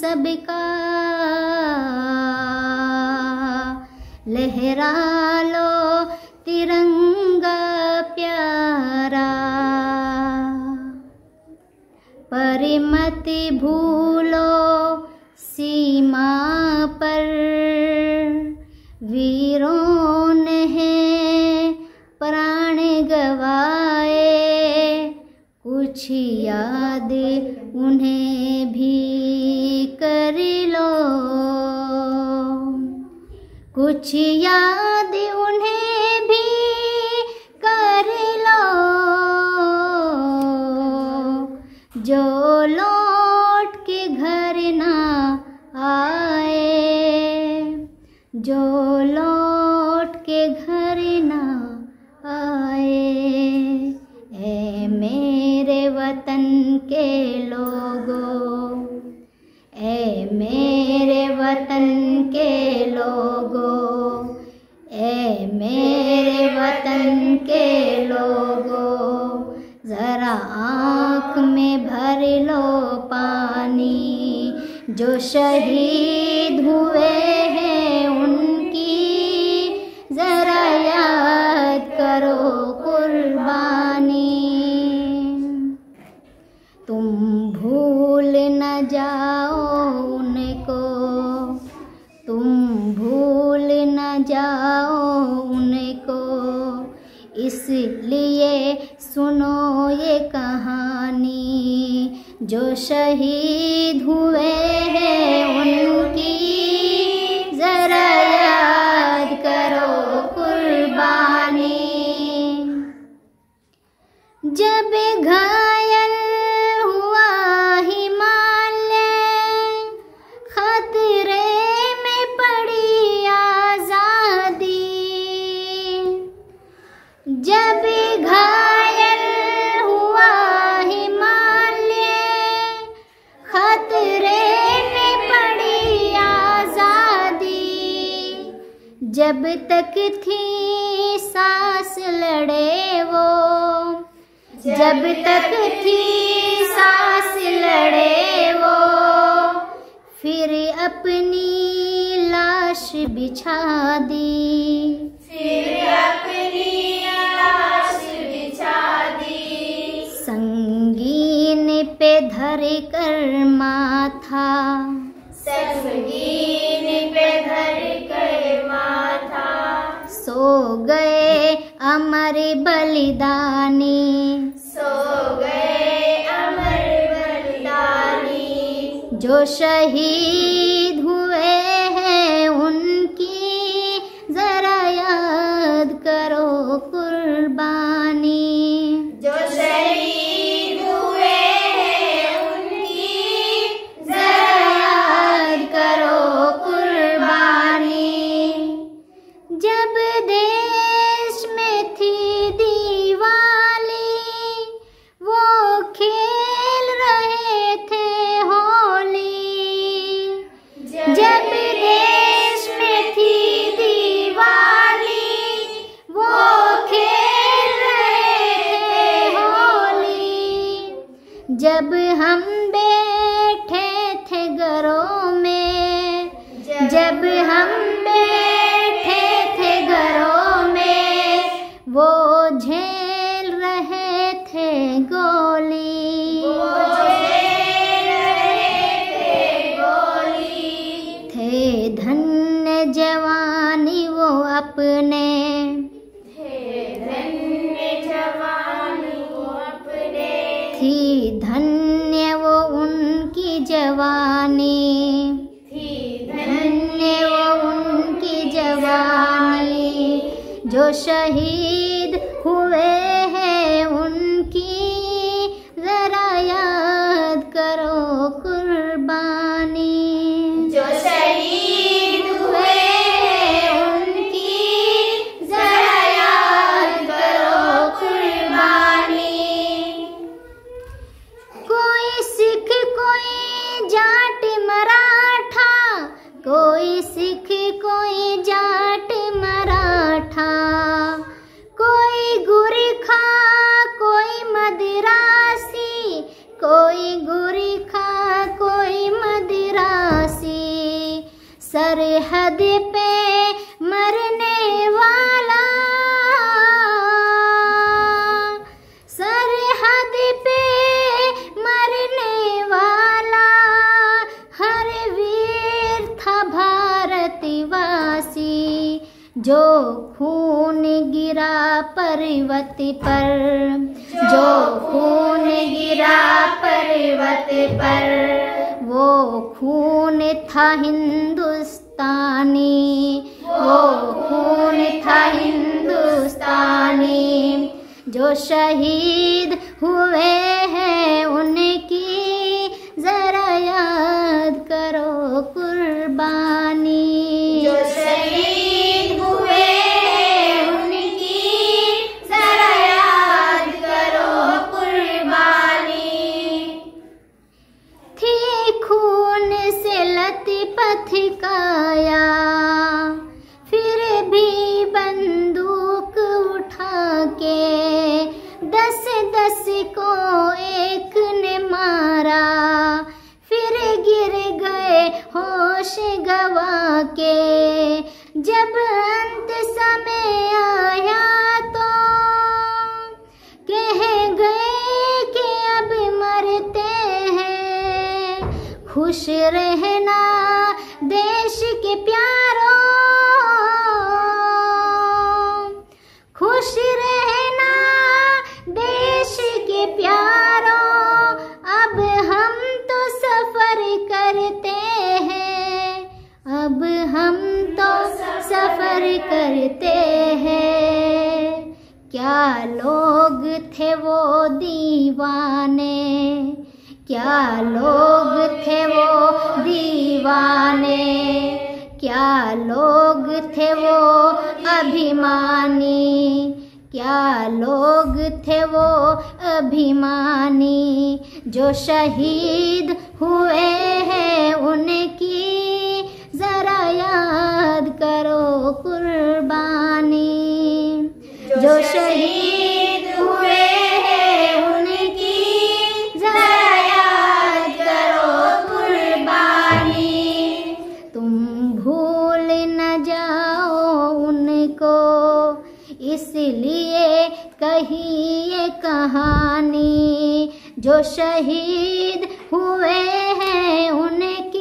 सबका, लहरा लो तिरंगा प्यारा, पर मत भूलो सीमा पर वीरों ने प्राण गवाए, कुछ याद उन्हें भी कर लो, कुछ याद उन्हें भी कर लो, जो लौट के घर ना आए, जो लौट के घर ना आए। ऐ मेरे वतन के लोगों, ऐ मेरे वतन के लोगों, ऐ मेरे वतन के लोगों, जरा आँख में भर लो पानी, जो शहीद हुए हैं उनकी जरा याद करो कुर्बानी। तुम भूल न जाओ उनको, तुम भूल न जाओ उनको, इसलिए सुनो ये कहानी, जो शहीद हुए हैं उनकी जरा याद करो कुर्बानी। जब घायल हुआ हिमालय, खतरे में पड़ी आजादी, जब घायल हुआ हिमालय, खतरे में पड़ी आजादी, जब तक थी सांस लड़े वो, जब तक थी सांस लड़े वो, फिर अपनी लाश बिछा दी, फिर अपनी लाश बिछा दी, संगीन पे धर कर माथा, संगीन पे धर कर माथा, सो गए अमर बलिदानी, सो गए अमर बलिदानी, जो शहीद हुए हैं उनकी जरा याद करो कुर्बानी, जो शहीद हुए हैं उनकी जरा याद करो कुर्बानी। जब देश में थी दिवाली, वो खेल रहे थे होली, जब देश में थी दिवाली, वो खेल रहे थे होली, जब हम बैठे थे घरों में, जब हम बैठे थे घरों में, वो झेल रहे थे गोली, वो झेल रहे थे गोली, थे धन्य जवानी वो अपने, थे धन्य जवानी वो अपने, थी धन्य वो उनकी जवानी, थी धन्य वो उनकी जवानी, जो शहीद हुए हैं उनकी जरा याद करो कुर्बानी, जो शहीद हुए हैं उनकी जरा याद करो कुर्बानी। कोई सिख कोई जाट मराठा, कोई सिख कोई जाट मराठा, कोई गुरखा कोई मदिरासी, कोई गुरखा कोई मदिरासी, सरहद पे मरने वाला, सरहद पे मरने वाला हर वीर था भारतवासी, जो खून गिरा पर्वत पर, जो खून गिरा पर्वत पर, वो खून था हिंदुस्तानी, वो खून था हिंदुस्तानी। जो शहीद हुए हैं उनकी जरा याद करो कुर्बानी, जो शहीद हुए हैं उनकी जरा याद करो कुर्बानी। थी खून से लथपथ काया, फिर भी बंदूक उठा के 10-10 को एक ने मारा, फिर गिर गए होश गवा के। जब अंत समय आया तो कह गए कि अब मरते हैं, खुश रहना देश के प्यारों, खुश रहना देश के प्यारों, अब हम तो सफर करते हैं, अब हम तो सफर करते हैं। क्या लोग थे वो दीवाने, क्या लोग थे वो दीवाने, क्या लोग थे वो अभिमानी, क्या लोग थे वो अभिमानी। जो शहीद हुए हैं उनकी जरा याद करो कुर्बानी, जो शहीद हुए हैं उनकी जरा याद करो कुर्बानी। तुम भूल न जाओ उनको, इसलिए कही ये कहानी, जो शहीद हुए हैं उनकी